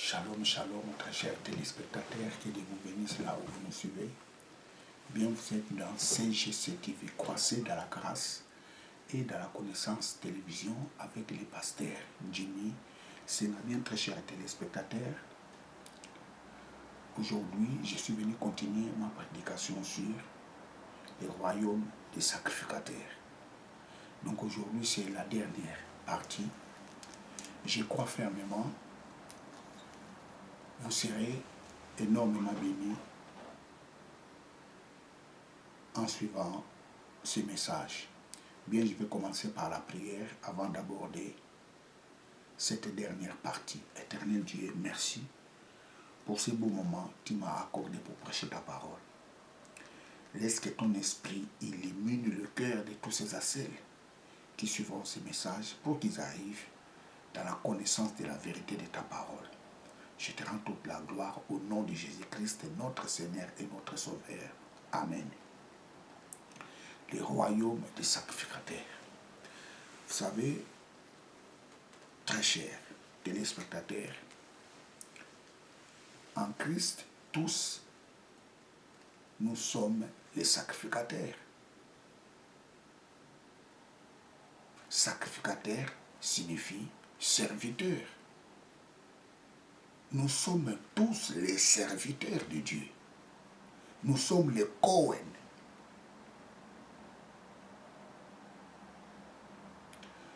Shalom, shalom, très chers téléspectateurs, que Dieu vous bénisse là où vous nous suivez. Bien, vous êtes dans CGC TV, croissez dans la grâce et dans la connaissance télévision avec les pasteurs Jimmy. C'est bien, très chers téléspectateurs. Aujourd'hui, je suis venu continuer ma prédication sur le royaume des sacrificateurs. Donc aujourd'hui, c'est la dernière partie. Je crois fermement, vous serez énormément bénis en suivant ce message. Bien, je vais commencer par la prière avant d'aborder cette dernière partie. Éternel Dieu, merci pour ces beaux moments que tu m'as accordés pour prêcher ta parole. Laisse que ton esprit illumine le cœur de tous ces assels qui suivront ce message pour qu'ils arrivent dans la connaissance de la vérité de ta parole. Je te rends toute la gloire au nom de Jésus-Christ, notre Seigneur et notre Sauveur. Amen. Le royaume des sacrificateurs. Vous savez, très chers téléspectateurs, en Christ, tous, nous sommes les sacrificateurs. Sacrificateur signifie serviteur. Nous sommes tous les serviteurs de Dieu. Nous sommes les Cohen.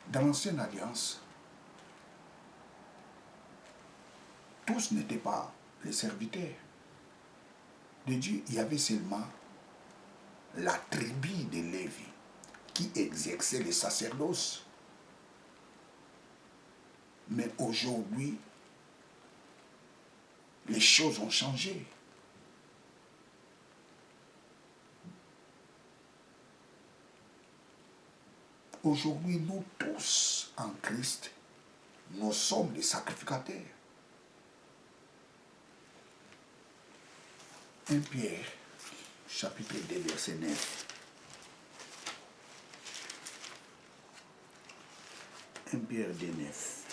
Dans l'ancienne alliance, tous n'étaient pas les serviteurs de Dieu. Il y avait seulement la tribu de Lévi qui exerçait le sacerdoce. Mais aujourd'hui, les choses ont changé. Aujourd'hui, nous tous en Christ, nous sommes les sacrificateurs. 1 Pierre, chapitre 2, verset 9. 1 Pierre 2, 9.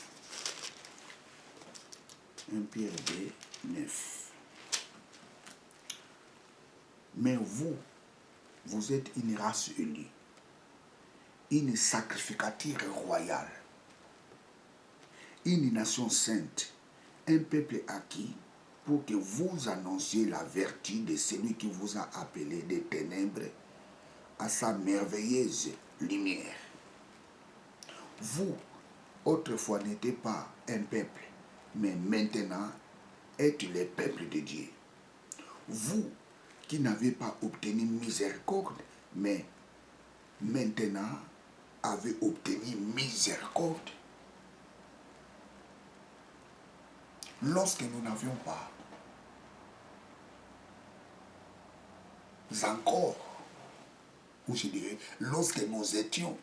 1 Pierre 2, 9. Mais vous, vous êtes une race unie, une sacrificature royale, une nation sainte, un peuple acquis, pour que vous annonciez la vertu de celui qui vous a appelé des ténèbres à sa merveilleuse lumière. Vous, autrefois, n'étiez pas un peuple, mais maintenant êtes le peuple de Dieu. Vous qui n'avez pas obtenu miséricorde, mais maintenant avez obtenu miséricorde. Lorsque nous n'avions pas encore, ou je dirais, lorsque nous étions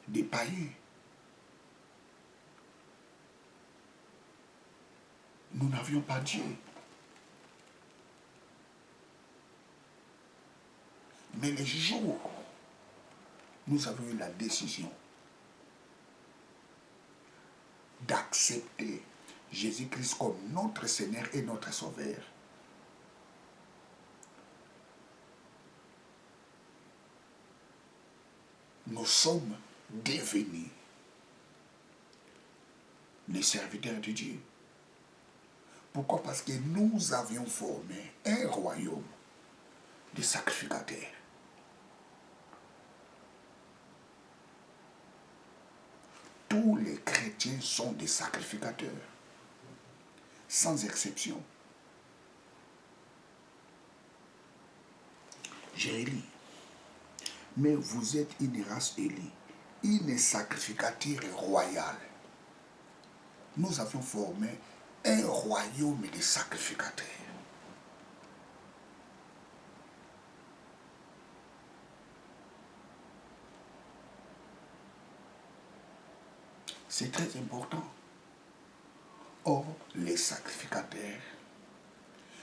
des païens, nous n'avions pas Dieu. Mais le jour où nous avons eu la décision d'accepter Jésus-Christ comme notre Seigneur et notre Sauveur, nous sommes devenus les serviteurs de Dieu. Pourquoi? Parce que nous avions formé un royaume de sacrificateurs. Tous les chrétiens sont des sacrificateurs, sans exception. J'ai lu. Mais vous êtes une race élue, une sacrificature royale. Nous avions formé un royaume de sacrificateurs. C'est très important. Or, les sacrificateurs,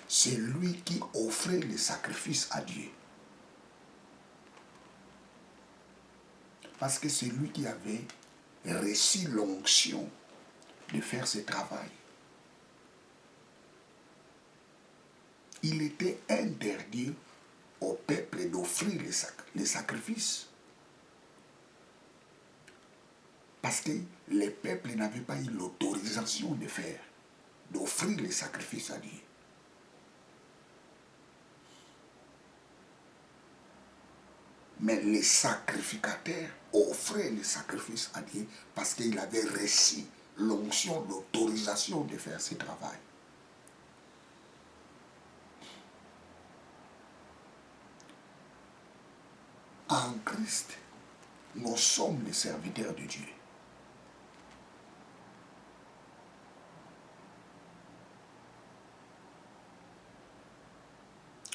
c'est lui qui offrait les sacrifices à Dieu. Parce que c'est lui qui avait reçu l'onction de faire ce travail. Il était interdit au peuple d'offrir les sacrifices. Parce que les peuples n'avaient pas eu l'autorisation d'offrir les sacrifices à Dieu. Mais les sacrificateurs offraient les sacrifices à Dieu parce qu'ils avaient reçu l'onction, l'autorisation de faire ce travail. En Christ, nous sommes les serviteurs de Dieu.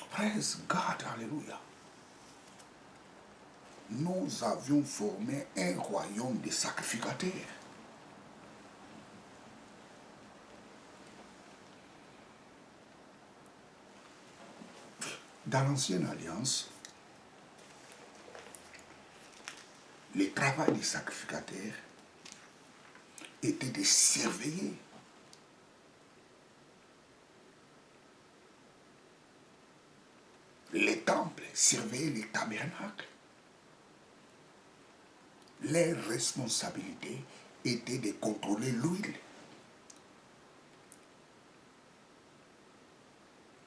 Praise God, alléluia. Nous avions formé un royaume de sacrificateurs. Dans l'ancienne alliance, le travail des sacrificateurs était de surveiller les temples, surveiller les tabernacles. Leur responsabilité était de contrôler l'huile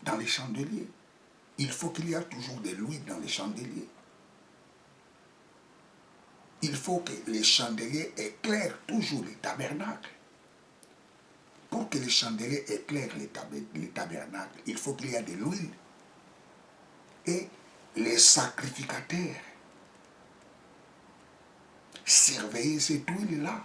dans les chandeliers. Il faut qu'il y ait toujours de l'huile dans les chandeliers. Il faut que les chandeliers éclairent toujours les tabernacles. Pour que les chandeliers éclairent les tabernacles, il faut qu'il y ait de l'huile. Et les sacrificateurs surveillaient cette huile-là.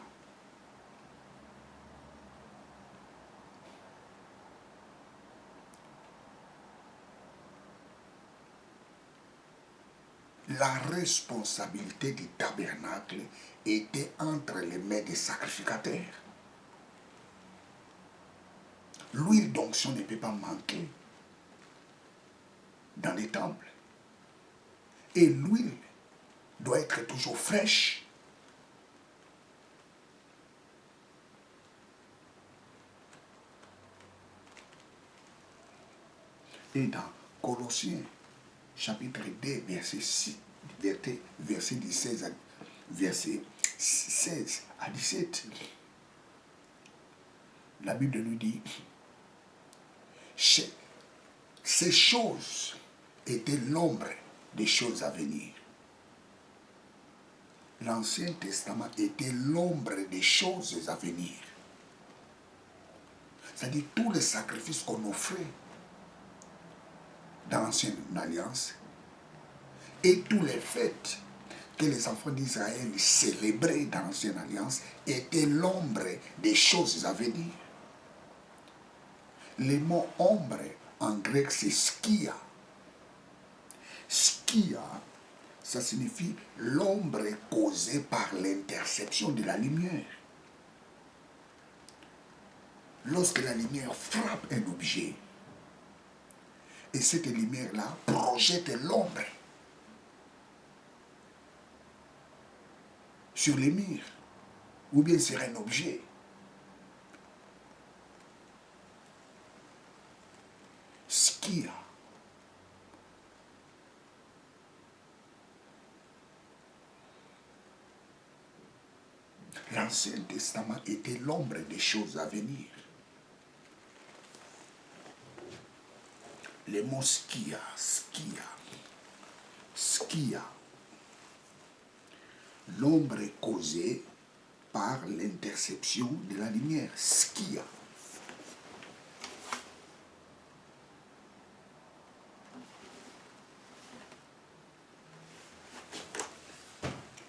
La responsabilité du tabernacle était entre les mains des sacrificateurs. L'huile d'onction ne peut pas manquer dans les temples. Et l'huile doit être toujours fraîche. Et dans Colossiens, chapitre 2, verset 6, verset 16 à 17, la Bible nous dit, ces choses étaient l'ombre des choses à venir. L'Ancien Testament était l'ombre des choses à venir. C'est-à-dire tous les sacrifices qu'on offrait dans l'Ancienne Alliance et tous les fêtes que les enfants d'Israël célébraient dans l'Ancienne Alliance étaient l'ombre des choses à venir. Le mot ombre en grec c'est skia. Skia, ça signifie l'ombre causée par l'interception de la lumière. Lorsque la lumière frappe un objet, et cette lumière-là projette l'ombre sur les murs, ou bien sur un objet. Skia. L'Ancien Testament était l'ombre des choses à venir. Le mot skia, l'ombre causée par l'interception de la lumière, skia.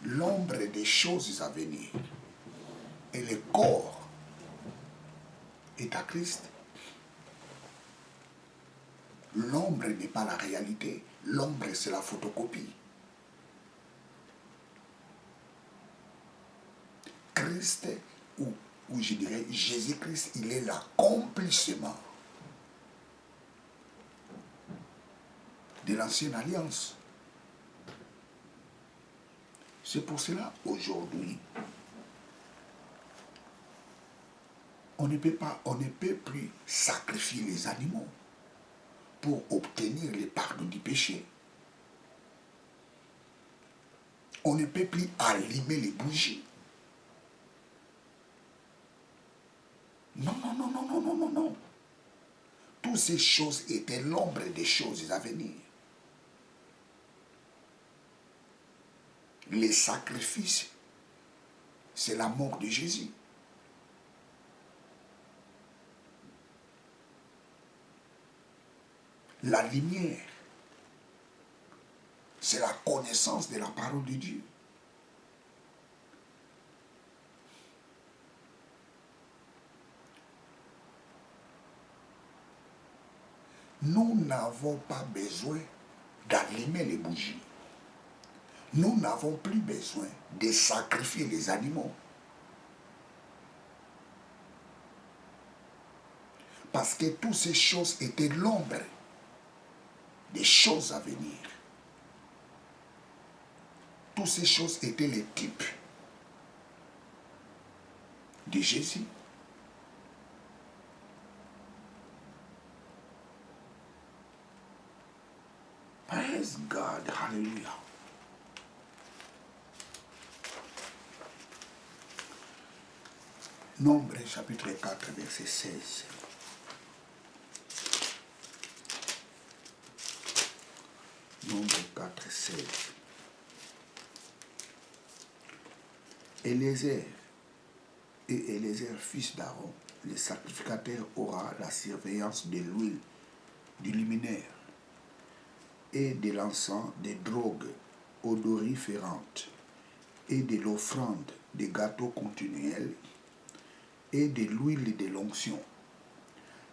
L'ombre des choses à venir. Et le corps est à Christ. L'ombre n'est pas la réalité. L'ombre, c'est la photocopie. Christ, ou je dirais Jésus-Christ, il est l'accomplissement de l'ancienne alliance. C'est pour cela, aujourd'hui, On ne peut plus sacrifier les animaux pour obtenir les pardons du péché. On ne peut plus allumer les bougies. Non, non, non, non, non, non, non, non. Toutes ces choses étaient l'ombre des choses à venir. Les sacrifices, c'est la mort de Jésus. La lumière, c'est la connaissance de la parole de Dieu. Nous n'avons pas besoin d'allumer les bougies. Nous n'avons plus besoin de sacrifier les animaux. Parce que toutes ces choses étaient l'ombre des choses à venir. Toutes ces choses étaient les types de Jésus. Praise God, hallelujah. Nombre chapitre 4, verset 16. Nombre 4, 16. Éléazar et Éléazar, fils d'Aaron, le sacrificateur, aura la surveillance de l'huile du luminaire et de l'encens, des drogues odoriférantes et de l'offrande des gâteaux continuels et de l'huile de l'onction,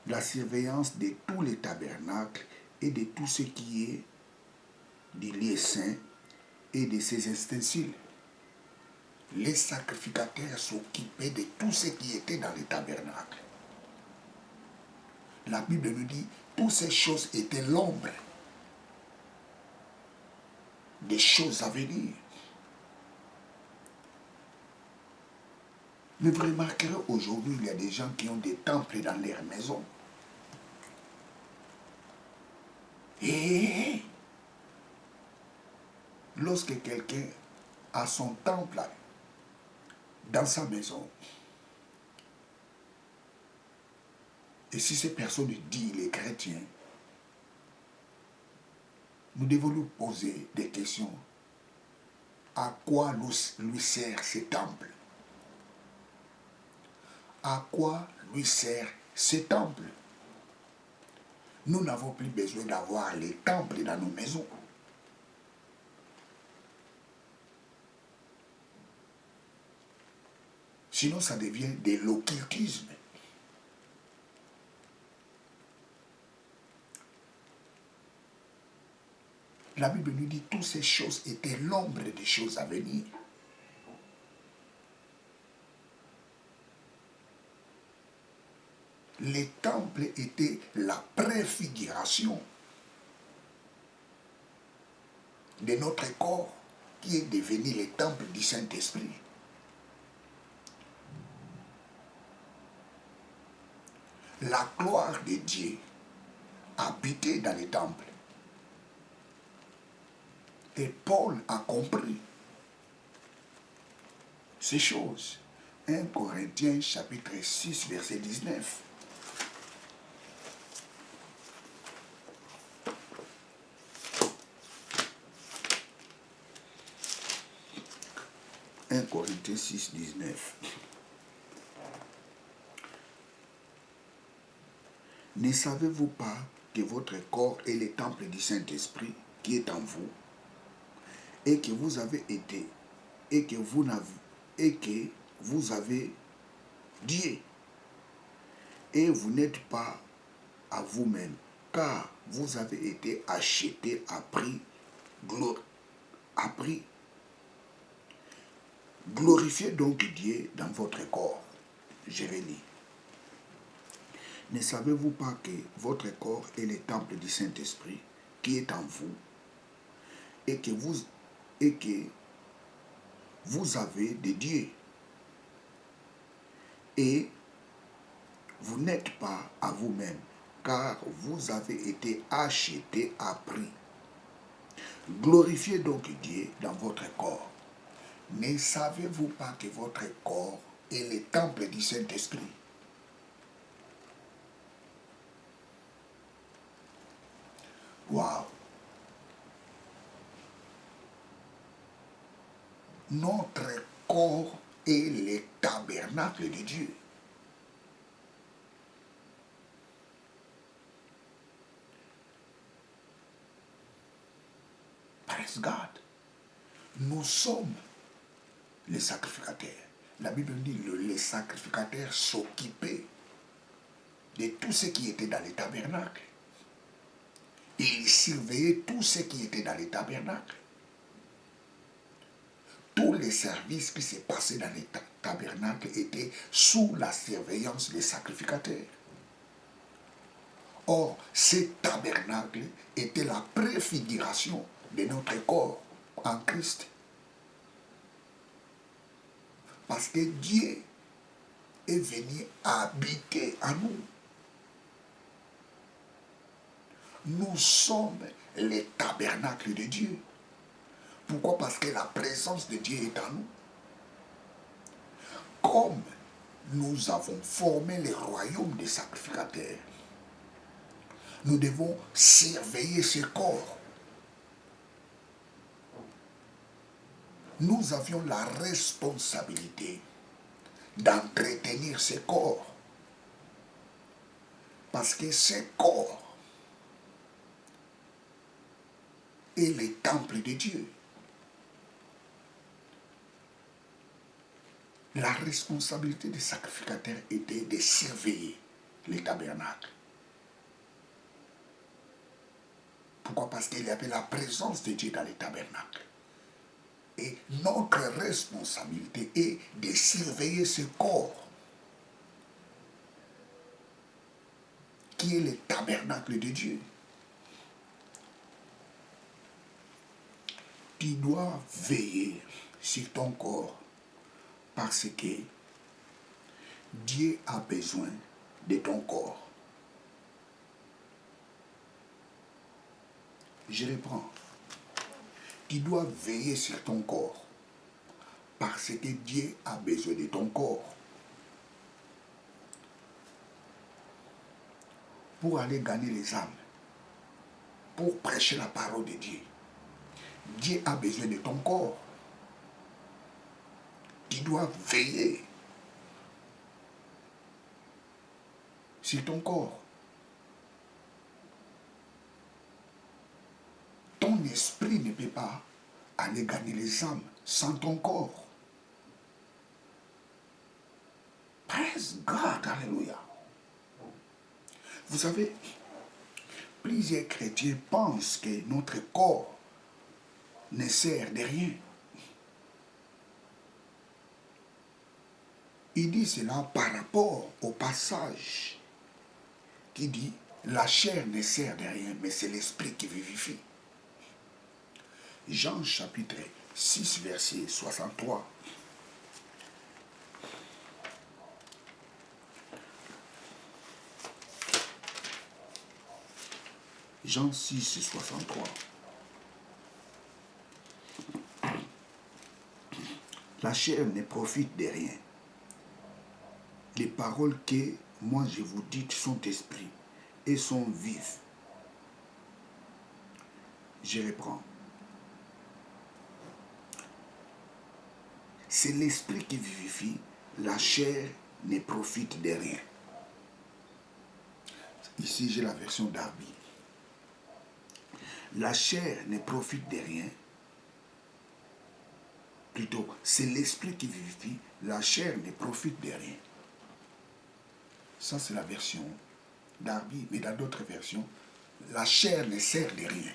la surveillance de tous les tabernacles et de tout ce qui est du lieu saint et de ses ustensiles. Les sacrificateurs s'occupaient de tout ce qui était dans les tabernacles. La Bible nous dit, toutes ces choses étaient l'ombre des choses à venir. Mais vous remarquerez, aujourd'hui, il y a des gens qui ont des temples dans leur maison. Et lorsque quelqu'un a son temple dans sa maison, et si ces personnes disent les chrétiens, nous devons nous poser des questions. À quoi lui sert ce temple? À quoi lui sert ce temple? Nous n'avons plus besoin d'avoir les temples dans nos maisons. Sinon, ça devient de l'occultisme. La Bible nous dit que toutes ces choses étaient l'ombre des choses à venir. Les temples étaient la préfiguration de notre corps qui est devenu le temple du Saint-Esprit. La gloire de Dieu habitait dans les temples. Et Paul a compris ces choses. 1 Corinthiens chapitre 6, verset 19. « 1 Corinthiens 6, 19. Ne savez-vous pas que votre corps est le temple du Saint-Esprit qui est en vous et que vous avez été et que vous avez Dieu et vous n'êtes pas à vous-même car vous avez été acheté à prix Glorifiez donc Dieu dans votre corps. Je relis. Ne savez-vous pas que votre corps est le temple du Saint-Esprit qui est en vous et que vous avez de Dieu et Vous n'êtes pas à vous-même, car vous avez été achetés à prix. Glorifiez donc Dieu dans votre corps. Ne savez-vous pas que votre corps est le temple du Saint-Esprit? Waouh! Notre corps est le tabernacle de Dieu. Praise God. Nous sommes les sacrificateurs. La Bible dit que les sacrificateurs s'occupaient de tout ce qui était dans les tabernacles. Ils surveillaient tout ce qui était dans les tabernacles. Tous les services qui se passaient dans les tabernacles étaient sous la surveillance des sacrificateurs. Or, ces tabernacles étaient la préfiguration de notre corps en Christ. Parce que Dieu est venu habiter en nous. Nous sommes les tabernacles de Dieu. Pourquoi? Parce que la présence de Dieu est en nous. Comme nous avons formé le royaume des sacrificateurs, nous devons surveiller ce corps. Nous avions la responsabilité d'entretenir ce corps. Parce que ce corps est le temple de Dieu. La responsabilité des sacrificateurs était de surveiller les tabernacles. Pourquoi? Parce qu'il y avait la présence de Dieu dans les tabernacles. Et notre responsabilité est de surveiller ce corps qui est le tabernacle de Dieu. Tu dois veiller sur ton corps parce que Dieu a besoin de ton corps. Je reprends. Tu dois veiller sur ton corps parce que Dieu a besoin de ton corps. Pour aller gagner les âmes, pour prêcher la parole de Dieu, Dieu a besoin de ton corps. Tu dois veiller sur ton corps. Ton esprit ne peut pas aller gagner les âmes sans ton corps. Praise God, alléluia. Vous savez, plusieurs chrétiens pensent que notre corps ne sert de rien. Il dit cela par rapport au passage qui dit la chair ne sert de rien, mais c'est l'esprit qui vivifie. Jean chapitre 6, verset 63. Jean 6, 63. La chair ne profite de rien. Les paroles que moi je vous dis sont esprit et sont vives. Je reprends. C'est l'esprit qui vivifie, la chair ne profite de rien. Ici j'ai la version Darby. La chair ne profite de rien. Plutôt, c'est l'esprit qui vivifie, la chair ne profite de rien. Ça, c'est la version Darby, mais dans d'autres versions, la chair ne sert de rien.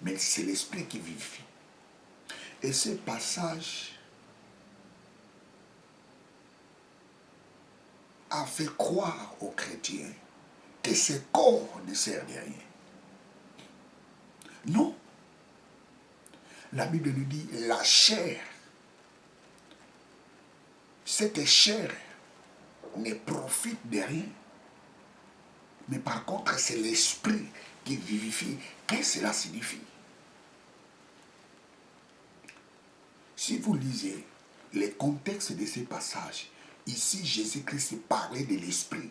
Mais c'est l'esprit qui vivifie. Et ce passage a fait croire aux chrétiens que ce corps ne sert de rien. Non. La Bible nous dit la chair. Cette chair ne profite de rien. Mais par contre, c'est l'esprit qui vivifie. Qu'est-ce que cela signifie? Si vous lisez les contextes de ces passages, ici Jésus-Christ parlait de l'esprit.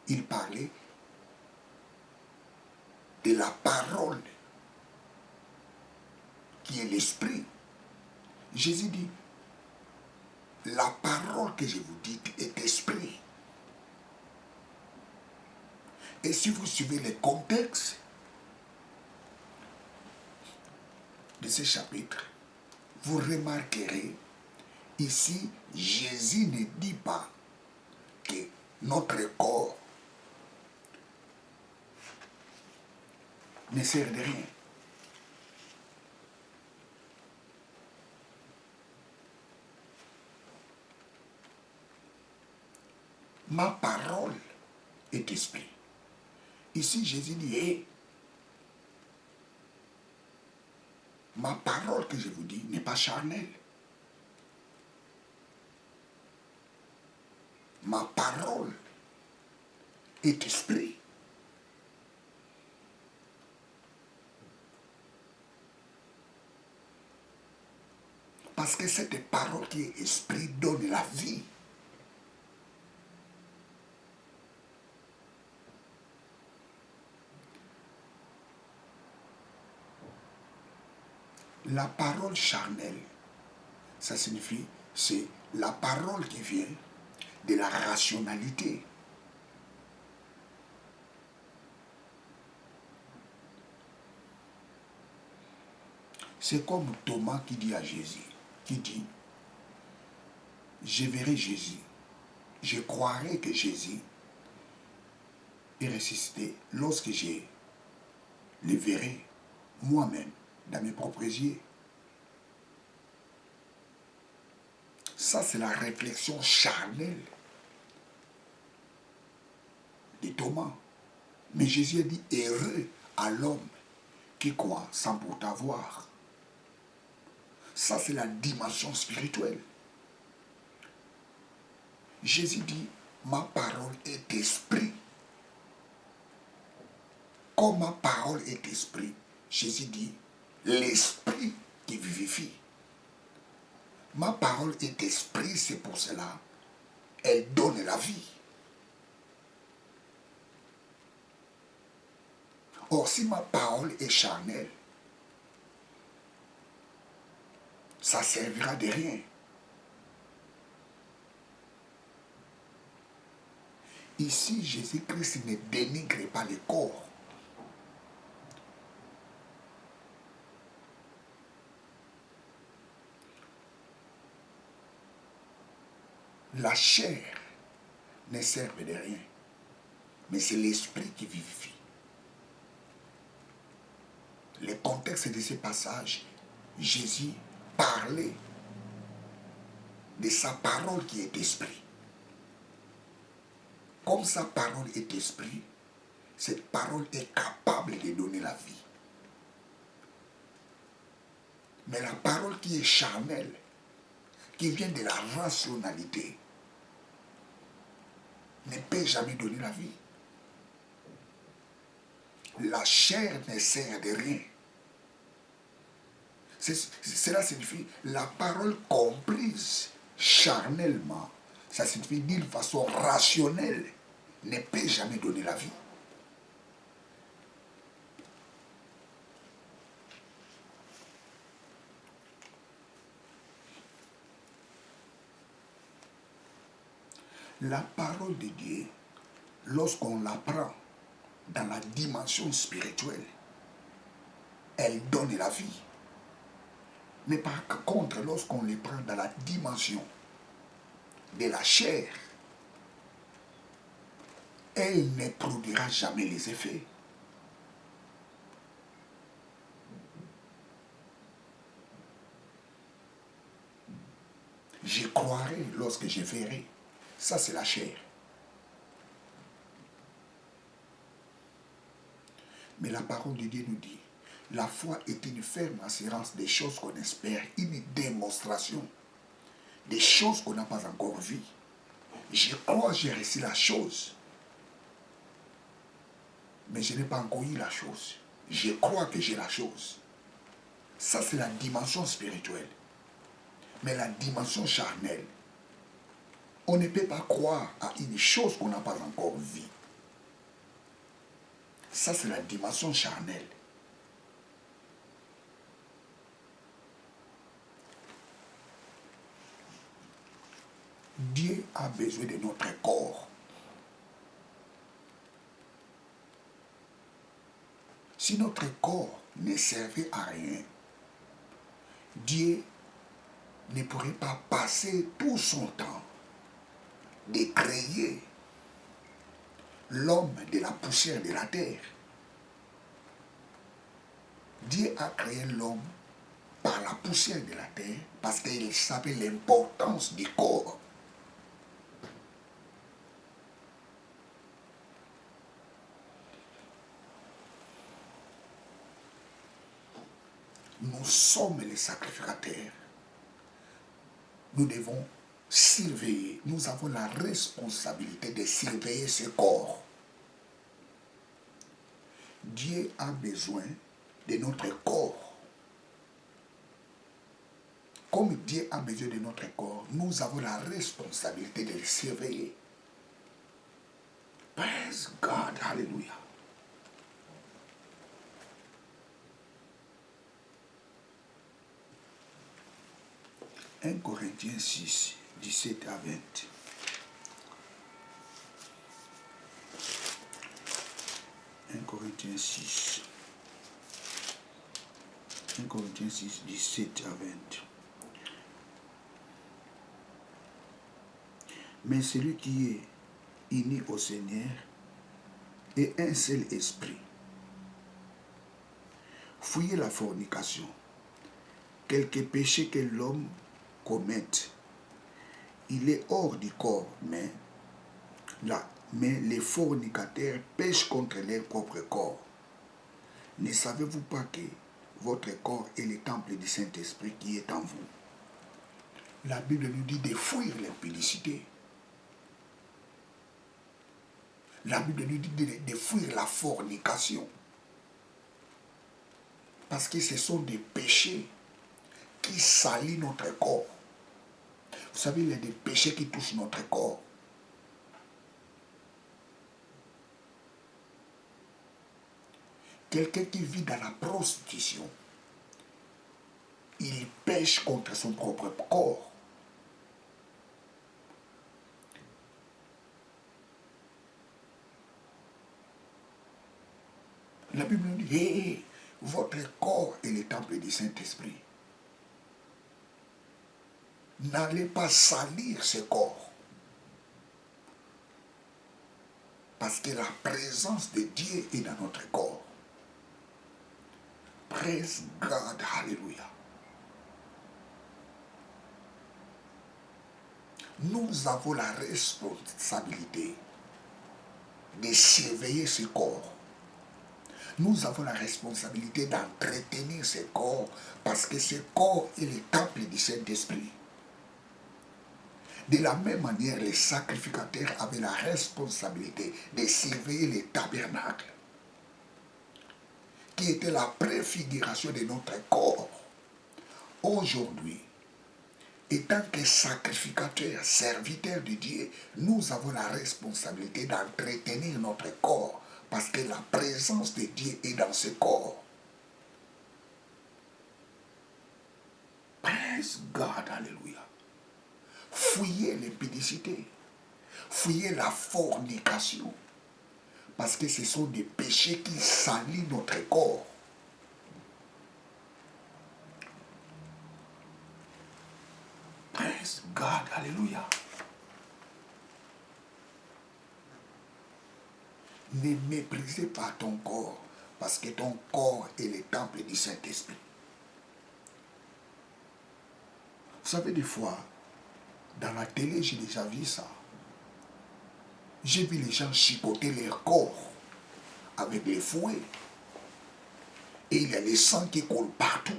Il parlait de la parole qui est l'esprit. Jésus dit, la parole que je vous dis est esprit. Et si vous suivez les contextes de ce chapitre, vous remarquerez, ici, Jésus ne dit pas que notre corps ne sert de rien. Ma parole est esprit. Ici, Jésus dit, hey, ma parole que je vous dis n'est pas charnelle. Ma parole est esprit. Parce que cette parole qui est esprit donne la vie. La parole charnelle, ça signifie, c'est la parole qui vient de la rationalité. C'est comme Thomas qui dit à Jésus, qui dit, je verrai Jésus, je croirai que Jésus est ressuscité lorsque je le verrai moi-même dans mes propres yeux. Ça, c'est la réflexion charnelle de Thomas. Mais Jésus a dit, heureux à l'homme qui croit sans pourtant voir. Ça, c'est la dimension spirituelle. Jésus dit, ma parole est esprit. Comme ma parole est esprit, Jésus dit, l'esprit qui vivifie. Ma parole est esprit, c'est pour cela, elle donne la vie. Or, si ma parole est charnelle, ça servira de rien. Ici, Jésus-Christ ne dénigre pas le corps. La chair ne sert de rien, mais c'est l'esprit qui vivifie. Le contexte de ce passage, Jésus parlait de sa parole qui est esprit. Comme sa parole est esprit, cette parole est capable de donner la vie. Mais la parole qui est charnelle, qui vient de la rationalité, ne peut jamais donner la vie. La chair ne sert de rien. Cela signifie la parole comprise charnellement, ça signifie d'une façon rationnelle, ne peut jamais donner la vie. La parole de Dieu, lorsqu'on l'apprend dans la dimension spirituelle, elle donne la vie. Mais par contre, lorsqu'on les prend dans la dimension de la chair, elle ne produira jamais les effets. Je croirai lorsque je verrai. Ça, c'est la chair. Mais la parole de Dieu nous dit, la foi est une ferme assurance des choses qu'on espère, une démonstration des choses qu'on n'a pas encore vues. Je crois que j'ai reçu la chose. Mais je n'ai pas encore eu la chose. Je crois que j'ai la chose. Ça, c'est la dimension spirituelle. Mais la dimension charnelle, on ne peut pas croire à une chose qu'on n'a pas encore vue. Ça, c'est la dimension charnelle. Dieu a besoin de notre corps. Si notre corps ne servait à rien, Dieu ne pourrait pas passer tout son temps de créer l'homme de la poussière de la terre. Dieu a créé l'homme par la poussière de la terre parce qu'il savait l'importance du corps. Nous sommes les sacrificateurs. Nous devons surveiller. Nous avons la responsabilité de surveiller ce corps. Dieu a besoin de notre corps. Comme Dieu a besoin de notre corps, nous avons la responsabilité de le surveiller. Praise God, hallelujah. « 1 Corinthiens 6, 17 à 20. 1 Corinthiens 6. 1 Corinthiens 6, 17 à 20. Mais celui qui est uni au Seigneur est un seul esprit. Fuyez la fornication. Quelque péché que l'homme commette, il est hors du corps, mais les fornicateurs pêchent contre leur propre corps. Ne savez-vous pas que votre corps est le temple du Saint-Esprit qui est en vous? La Bible nous dit de fuir l'impudicité. La Bible nous dit de fuir la fornication. Parce que ce sont des péchés qui salissent notre corps. Vous savez, il y a des péchés qui touchent notre corps. Quelqu'un qui vit dans la prostitution, il pêche contre son propre corps. La Bible nous dit, hey, votre corps est le temple du Saint-Esprit. N'allez pas salir ce corps. Parce que la présence de Dieu est dans notre corps. Praise God, hallelujah. Nous avons la responsabilité de surveiller ce corps. Nous avons la responsabilité d'entretenir ce corps parce que ce corps est le temple du Saint-Esprit. De la même manière, les sacrificateurs avaient la responsabilité de surveiller le tabernacle, qui était la préfiguration de notre corps. Aujourd'hui, étant que sacrificateurs, serviteurs de Dieu, nous avons la responsabilité d'entretenir notre corps parce que la présence de Dieu est dans ce corps. Praise God, alléluia. Fuyez l'impudicité, fuyez la fornication, parce que ce sont des péchés qui salissent notre corps. Praise God, alléluia. Ne méprisez pas ton corps, parce que ton corps est le temple du Saint-Esprit. Vous savez, des fois, dans la télé, j'ai déjà vu ça. J'ai vu les gens chipoter leur corps avec les fouets. Et il y a le sang qui coule partout.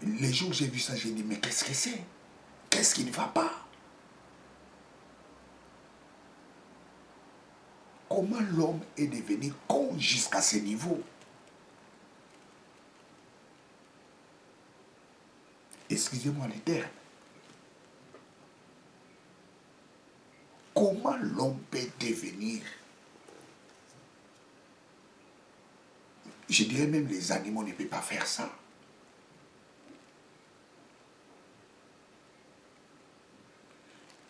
Les jours où j'ai vu ça, j'ai dit, mais qu'est-ce que c'est? Qu'est-ce qui ne va pas? comment l'homme est devenu con jusqu'à ce niveau. Excusez-moi les termes. Comment l'homme peut devenir, je dirais même les animaux ne peuvent pas faire ça.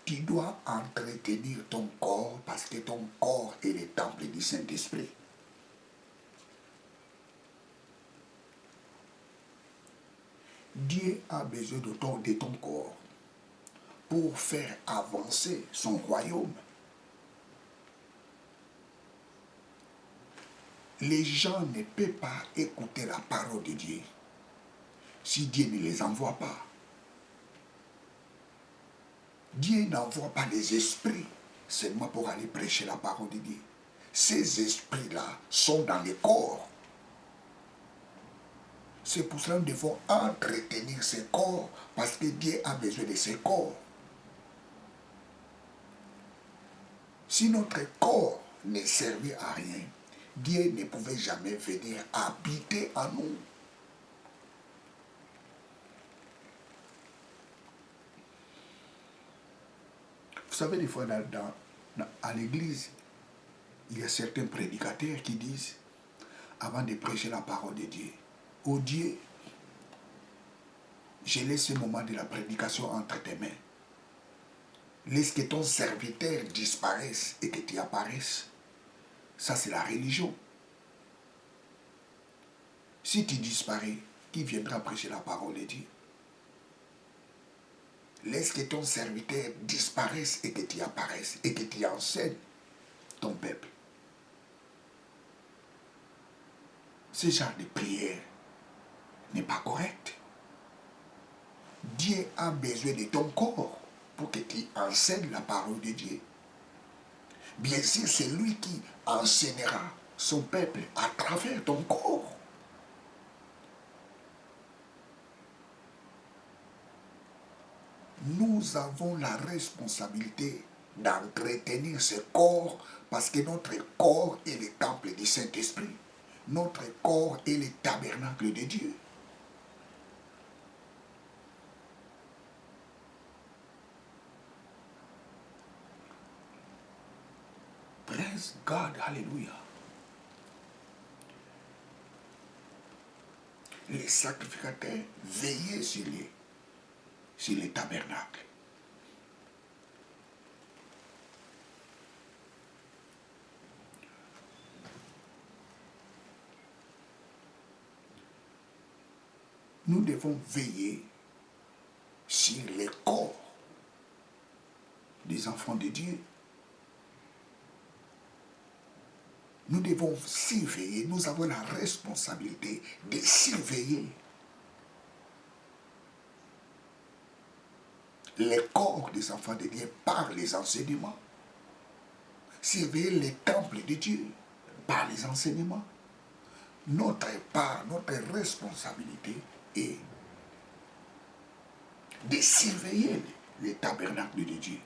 Tu dois entretenir ton corps parce que ton corps est le temple du Saint-Esprit. Dieu a besoin de ton corps pour faire avancer son royaume. Les gens ne peuvent pas écouter la parole de Dieu si Dieu ne les envoie pas. Dieu n'envoie pas les esprits seulement pour aller prêcher la parole de Dieu. Ces esprits-là sont dans les corps. C'est pour cela que nous devons entretenir ces corps parce que Dieu a besoin de ces corps. Si notre corps ne servait à rien, Dieu ne pouvait jamais venir habiter en nous. Vous savez, des fois, à l'église, il y a certains prédicateurs qui disent, avant de prêcher la parole de Dieu, oh Dieu, je laisse ce moment de la prédication entre tes mains. Laisse que ton serviteur disparaisse et que tu apparaisses. Ça, c'est la religion. Si tu disparais, qui viendra prêcher la parole de Dieu? Laisse que ton serviteur disparaisse et que tu apparaisses et que tu enseignes ton peuple. Ce genre de prière n'est pas correct. Dieu a besoin de ton corps pour que tu enseignes la parole de Dieu. Bien sûr, c'est lui qui enseignera son peuple à travers ton corps. Nous avons la responsabilité d'entretenir ce corps parce que notre corps est le temple du Saint-Esprit. Notre corps est le tabernacle de Dieu. Praise God, alléluia. Les sacrificateurs veillaient sur les tabernacles. Nous devons veiller sur les corps des enfants de Dieu. Nous devons surveiller, nous avons la responsabilité de surveiller les corps des enfants de Dieu par les enseignements. Surveiller les temples de Dieu par les enseignements. Notre part, notre responsabilité est de surveiller les tabernacles de Dieu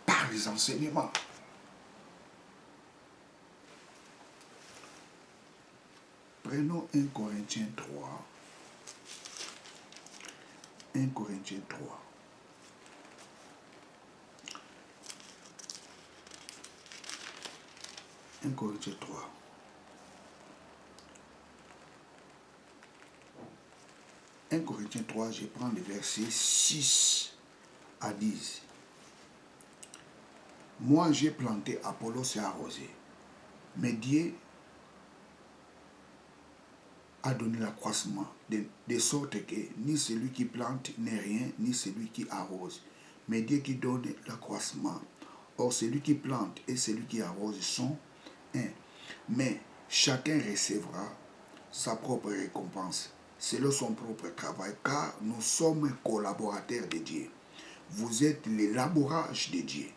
par les enseignements. Prenons 1 Corinthiens 3. 1 Corinthiens 3. Un Corinthiens 3. 1 Corinthiens 3, je prends les versets 6 à 10. Moi, j'ai planté, Apollos et arrosé. Mais Dieu a donné l'accroissement, de sorte que ni celui qui plante n'est rien, ni celui qui arrose. Mais Dieu qui donne l'accroissement. Or, celui qui plante et celui qui arrose sont un. Mais chacun recevra sa propre récompense, selon son propre travail, car nous sommes collaborateurs de Dieu. Vous êtes le labourage de Dieu,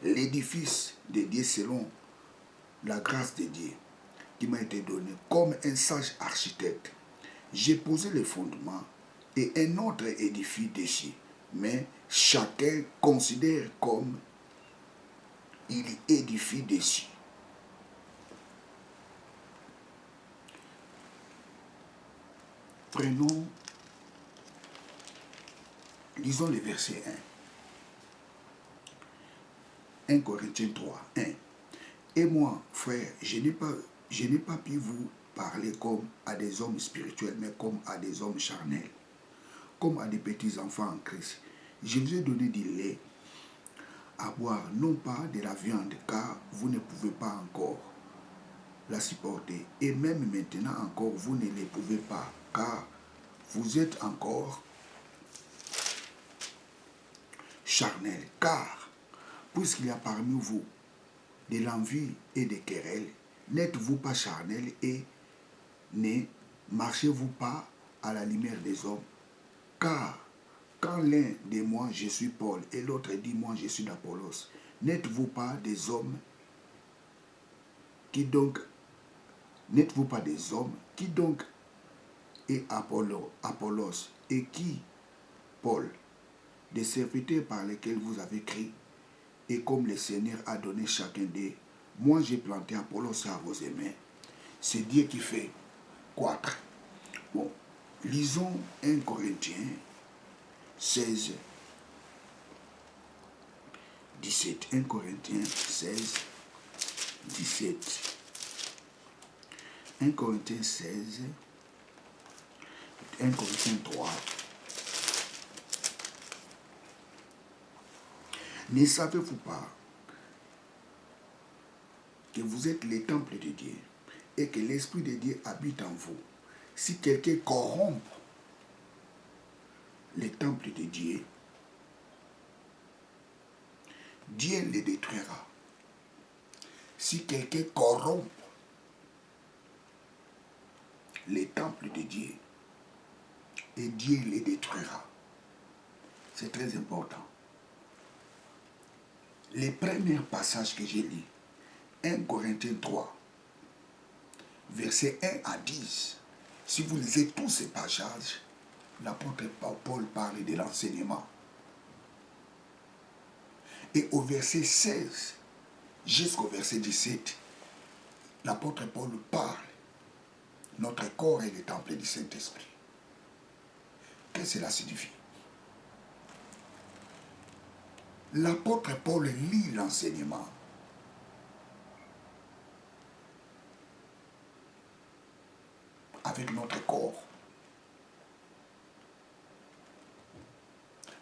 l'édifice de Dieu selon la grâce de Dieu qui m'a été donnée comme un sage architecte. J'ai posé les fondements et un autre édifie dessus, mais chacun considère comme il édifie dessus. Prenons, lisons le verset 1. 1 Corinthiens 3, 1. Et moi, frère, je n'ai pas pu vous parler comme à des hommes spirituels, mais comme à des hommes charnels, comme à des petits enfants en Christ. Je vous ai donné du lait à boire, non pas de la viande, car vous ne pouvez pas encore la supporter. Et même maintenant encore, vous ne les pouvez pas, car vous êtes encore charnel. Car, puisqu'il y a parmi vous de l'envie et des querelles, n'êtes-vous pas charnel et ne marchez-vous pas à la lumière des hommes? Car quand l'un dit moi je suis Paul et l'autre dit moi je suis d'Apollos, n'êtes-vous pas des hommes qui donc n'êtes-vous pas des hommes qui donc est Apollos et qui Paul, des serviteurs par lesquels vous avez crié, et comme le Seigneur a donné chacun d'eux, moi j'ai planté Apollos à vos mains. C'est Dieu qui fait croître. Bon, lisons 1 Corinthiens 16, 17. 1 Corinthiens 16, 17. 1 Corinthiens 16, 1 Corinthiens 3. Ne savez-vous pas que vous êtes le temple de Dieu et que l'Esprit de Dieu habite en vous? Si quelqu'un corrompt le temple de Dieu, Dieu le détruira. Si quelqu'un corrompt le temple de Dieu, et Dieu le détruira. C'est très important. Les premiers passages que j'ai lus, 1 Corinthiens 3, versets 1 à 10, si vous lisez tous ces passages, l'apôtre Paul parle de l'enseignement. Et au verset 16 jusqu'au verset 17, l'apôtre Paul parle. Notre corps est le temple du Saint-Esprit. Qu'est-ce que cela signifie? L'apôtre Paul lit l'enseignement. Avec notre corps.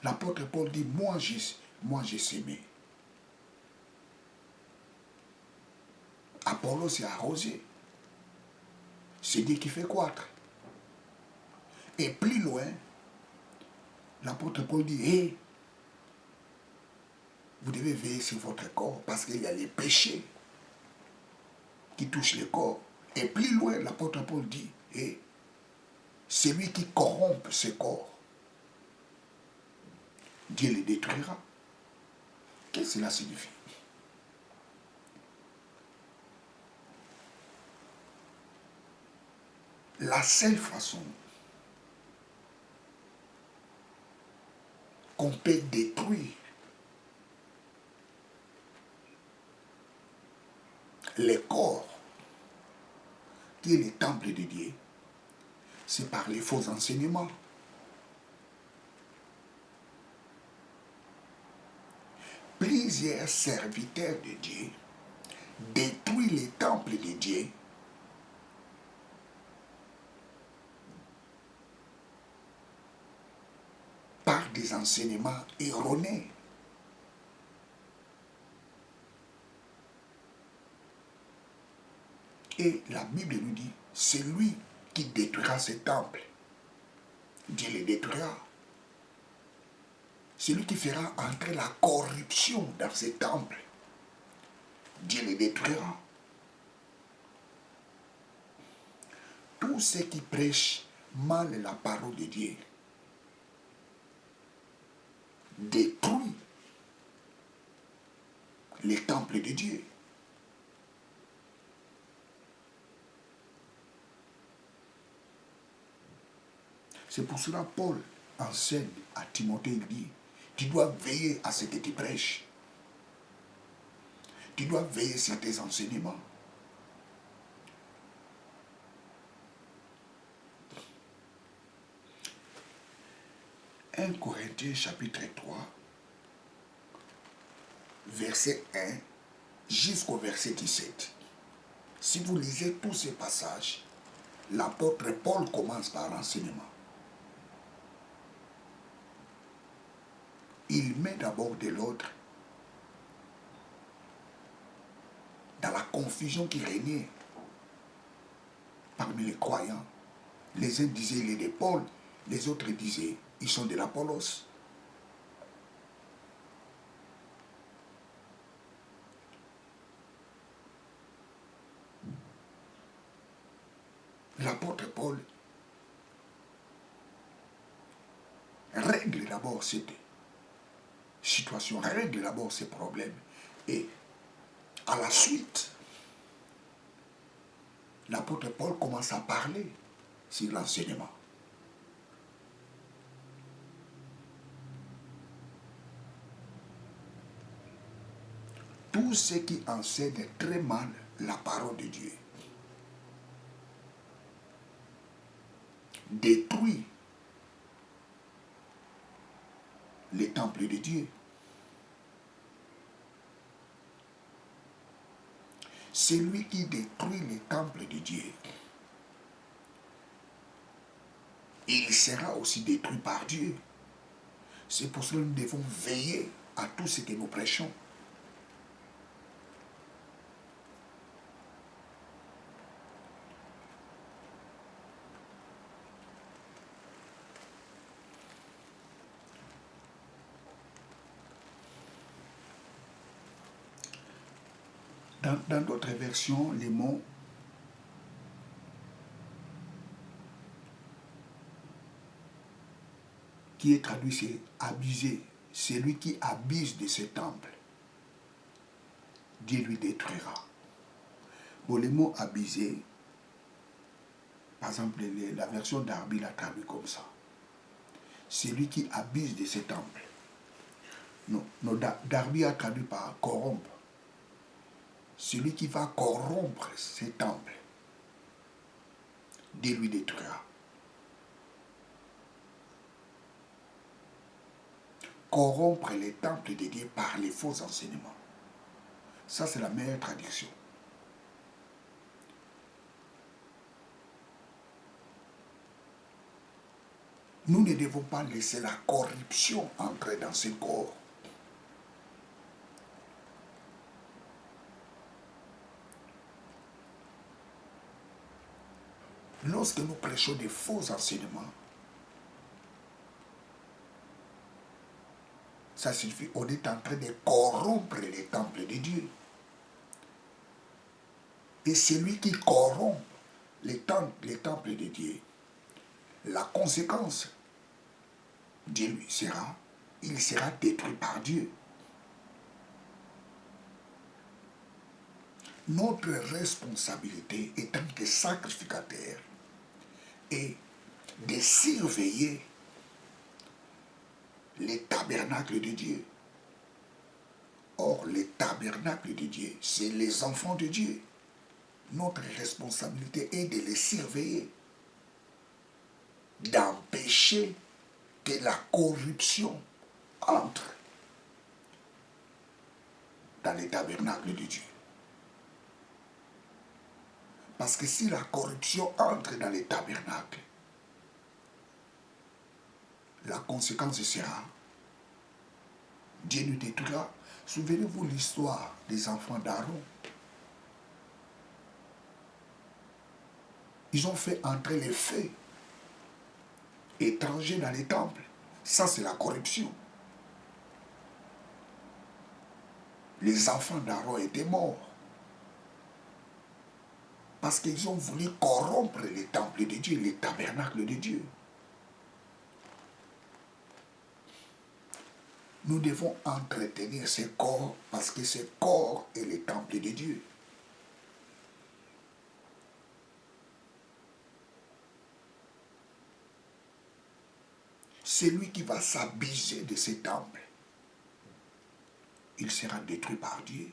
L'apôtre Paul dit, moi j'ai sémé. Apollos est arrosé. C'est Dieu qui fait croître. Et plus loin, l'apôtre Paul dit, hey, vous devez veiller sur votre corps parce qu'il y a les péchés qui touchent le corps. Et plus loin, l'apôtre Paul dit, hey, celui qui corrompt ce corps, Dieu le détruira. Qu'est-ce que cela signifie? La seule façon qu'on peut détruire le corps qui est le temple de Dieu, c'est par les faux enseignements. Plusieurs serviteurs de Dieu détruisent les temples de Dieu par des enseignements erronés. Et la Bible nous dit, celui qui détruira ce temple, Dieu le détruira. Celui qui fera entrer la corruption dans ce temple, Dieu le détruira. Tous ceux qui prêchent mal la parole de Dieu détruisent les temples de Dieu. C'est pour cela que Paul enseigne à Timothée, il dit, tu dois veiller à ce que tu prêches. Tu dois veiller sur tes enseignements. « 1 Corinthiens chapitre 3, verset 1 jusqu'au verset 17. Si vous lisez tous ces passages, l'apôtre Paul commence par l'enseignement. Il met d'abord de l'ordre dans la confusion qui régnait parmi les croyants. Les uns disaient il est de Paul, les autres disaient ils sont de l'Apollos. L'apôtre Paul règle d'abord cette situation, règle d'abord ces problèmes. Et à la suite, l'apôtre Paul commence à parler sur l'enseignement. Tous ceux qui enseignent très mal la parole de Dieu détruisent les temples de Dieu. Celui qui détruit les temples de Dieu, il sera aussi détruit par Dieu. C'est pour cela que nous devons veiller à tout ce que nous prêchons. Dans d'autres versions, les mots qui est traduit, c'est abuser. Celui qui abuse de ce temple, Dieu lui détruira. Bon, les mots abuser, par exemple, la version d'Arby l'a traduit comme ça. Celui qui abuse de ce temple. Non, Darby a traduit par corrompre. Celui qui va corrompre ces temples, Dieu lui détruira. Corrompre les temples de Dieu par les faux enseignements. Ça, c'est la meilleure traduction. Nous ne devons pas laisser la corruption entrer dans ce corps. Lorsque nous prêchons des faux enseignements, ça signifie qu'on est en train de corrompre les temples de Dieu. Et celui qui corrompt les temples de Dieu, la conséquence, Dieu il sera détruit par Dieu. Notre responsabilité étant que sacrificateur est de surveiller les tabernacles de Dieu. Or, les tabernacles de Dieu, c'est les enfants de Dieu. Notre responsabilité est de les surveiller, d'empêcher que la corruption entre dans les tabernacles de Dieu. Parce que si la corruption entre dans les tabernacles, la conséquence sera, Dieu nous détruira. Souvenez-vous l'histoire des enfants d'Aaron. Ils ont fait entrer les fées étrangers dans les temples. Ça, c'est la corruption. Les enfants d'Aaron étaient morts. Parce qu'ils ont voulu corrompre les temples de Dieu, les tabernacles de Dieu. Nous devons entretenir ce corps parce que ce corps est le temple de Dieu. Celui qui va s'abuser de ce temple, il sera détruit par Dieu.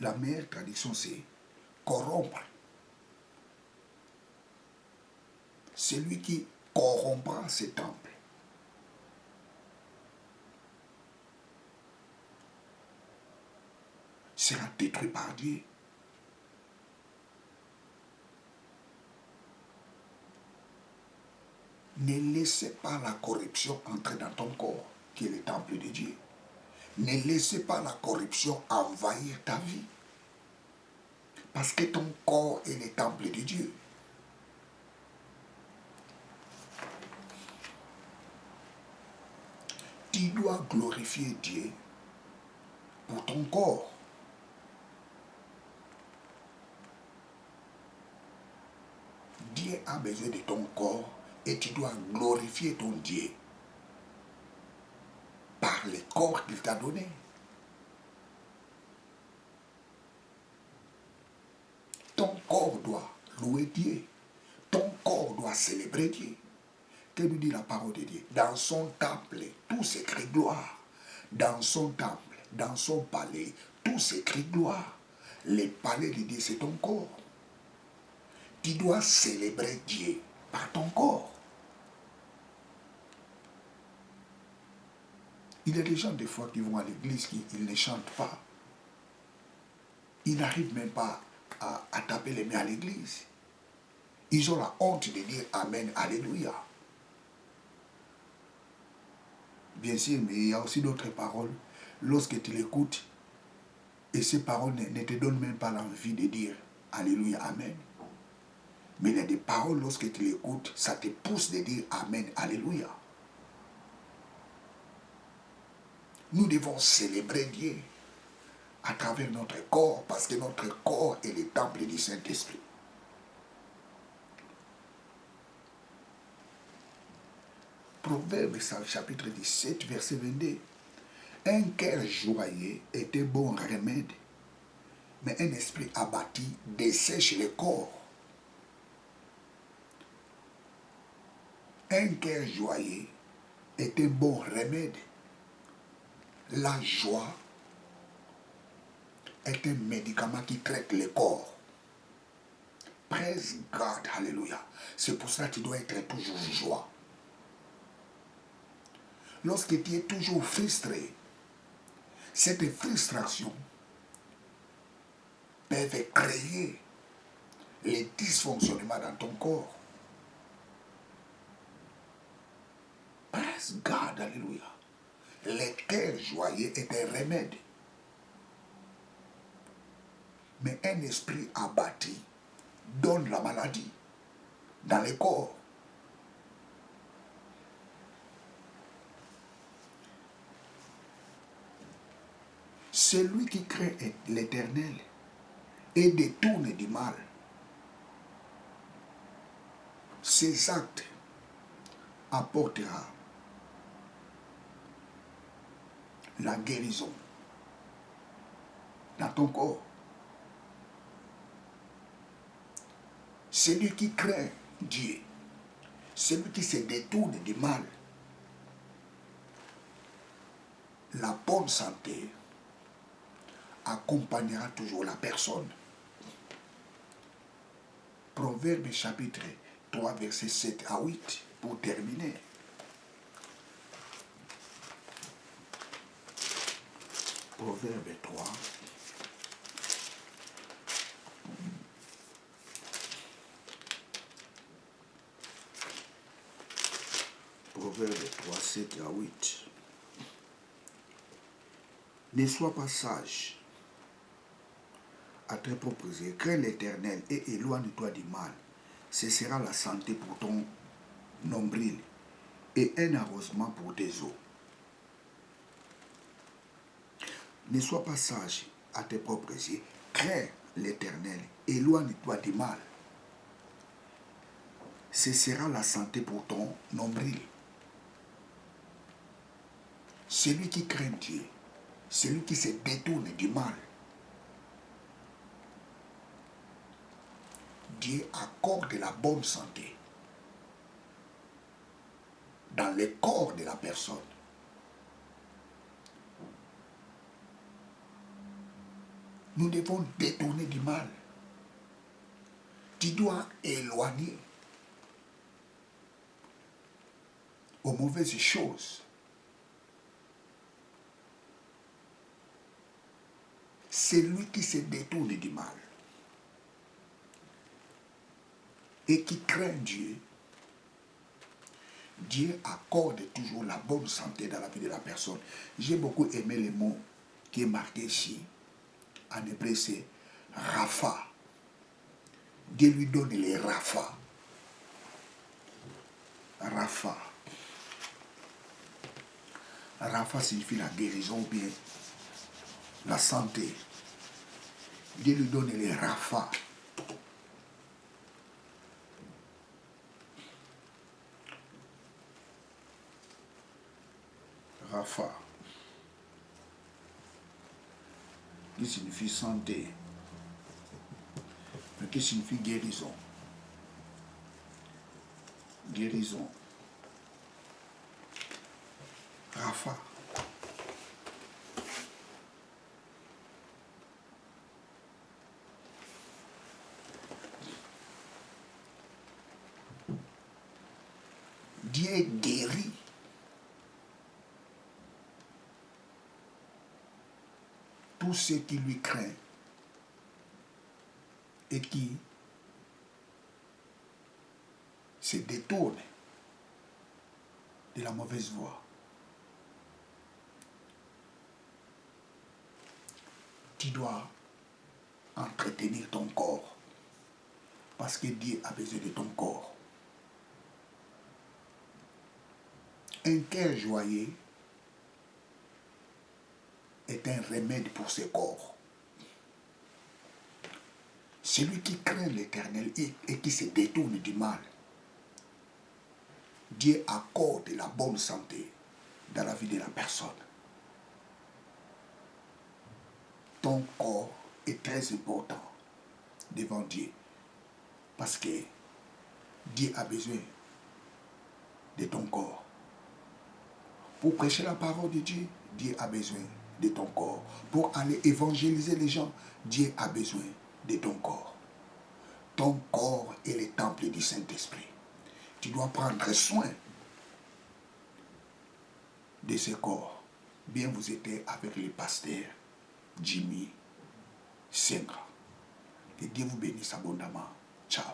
La meilleure traduction, c'est corrompre. Celui qui corrompra ce temple sera détruit par Dieu. Ne laissez pas la corruption entrer dans ton corps, qui est le temple de Dieu. Ne laissez pas la corruption envahir ta vie. Parce que ton corps est le temple de Dieu. Tu dois glorifier Dieu pour ton corps. Dieu a besoin de ton corps et tu dois glorifier ton Dieu par le corps qu'il t'a donné. Ton corps doit louer Dieu. Ton corps doit célébrer Dieu. Que nous dit la parole de Dieu? Dans son temple, tout s'écrit gloire. Dans son temple, dans son palais, tout s'écrit gloire. Le palais de Dieu, c'est ton corps. Tu dois célébrer Dieu par ton corps. Il y a des gens des fois qui vont à l'église, ils ne chantent pas. Ils n'arrivent même pas à taper les mains à l'église. Ils ont la honte de dire Amen, Alléluia. Bien sûr, mais il y a aussi d'autres paroles. Lorsque tu l'écoutes, et ces paroles ne te donnent même pas l'envie de dire Alléluia, Amen. Mais il y a des paroles, lorsque tu l'écoutes, ça te pousse de dire Amen, Alléluia. Nous devons célébrer Dieu à travers notre corps, parce que notre corps est le temple du Saint-Esprit. Proverbe chapitre 17, verset 22. Un cœur joyeux est un bon remède, mais un esprit abattu dessèche le corps. Un cœur joyeux est un bon remède. La joie est un médicament qui traite le corps. Praise God, alléluia. C'est pour ça que tu dois être toujours joie. Lorsque tu es toujours frustré, cette frustration peut créer les dysfonctionnements dans ton corps. Praise God, alléluia. Le cœur joyeux est un remède. Mais un esprit abattu donne la maladie dans le corps. Celui qui craint l'Éternel et détourne du mal, ses actes apportera la guérison dans ton corps. Celui qui craint Dieu, celui qui se détourne du mal, la bonne santé accompagnera toujours la personne. Proverbe chapitre 3, versets 7 à 8, pour terminer. Proverbe 3. Proverbe 3, 7 à 8. Ne sois pas sage à tes propres yeux. Crains l'Éternel et éloigne-toi du mal. Ce sera la santé pour ton nombril et un arrosement pour tes os. Ne sois pas sage à tes propres yeux. Crains l'Éternel, éloigne-toi du mal. Ce sera la santé pour ton nombril. Celui qui craint Dieu, celui qui se détourne du mal, Dieu accorde la bonne santé dans le corps de la personne. Nous devons détourner du mal. Tu dois éloigner aux mauvaises choses. Celui qui se détourne du mal et qui craint Dieu, Dieu accorde toujours la bonne santé dans la vie de la personne. J'ai beaucoup aimé le mot qui est marqué ici. En hébreu, c'est Rapha. Dieu lui donne les Rapha. Rapha. Rapha signifie la guérison ou bien la santé. Dieu lui donne les Rapha. Rapha. Qui signifie santé. Mais qui signifie guérison. Guérison. Rapha. Dieu guérit tout ce qui lui craint et qui se détourne de la mauvaise voie. Tu dois entretenir ton corps parce que Dieu a besoin de ton corps. Un cœur joyeux est un remède pour ce corps. Celui qui craint l'Éternel et qui se détourne du mal, Dieu accorde la bonne santé dans la vie de la personne. Ton corps est très important devant Dieu parce que Dieu a besoin de ton corps. Pour prêcher la parole de Dieu, Dieu a besoin de ton corps. Pour aller évangéliser les gens, Dieu a besoin de ton corps. Ton corps est le temple du Saint-Esprit. Tu dois prendre soin de ce corps. Bien vous étiez avec le pasteur Jimmy Sengra. Que Dieu vous bénisse abondamment. Ciao.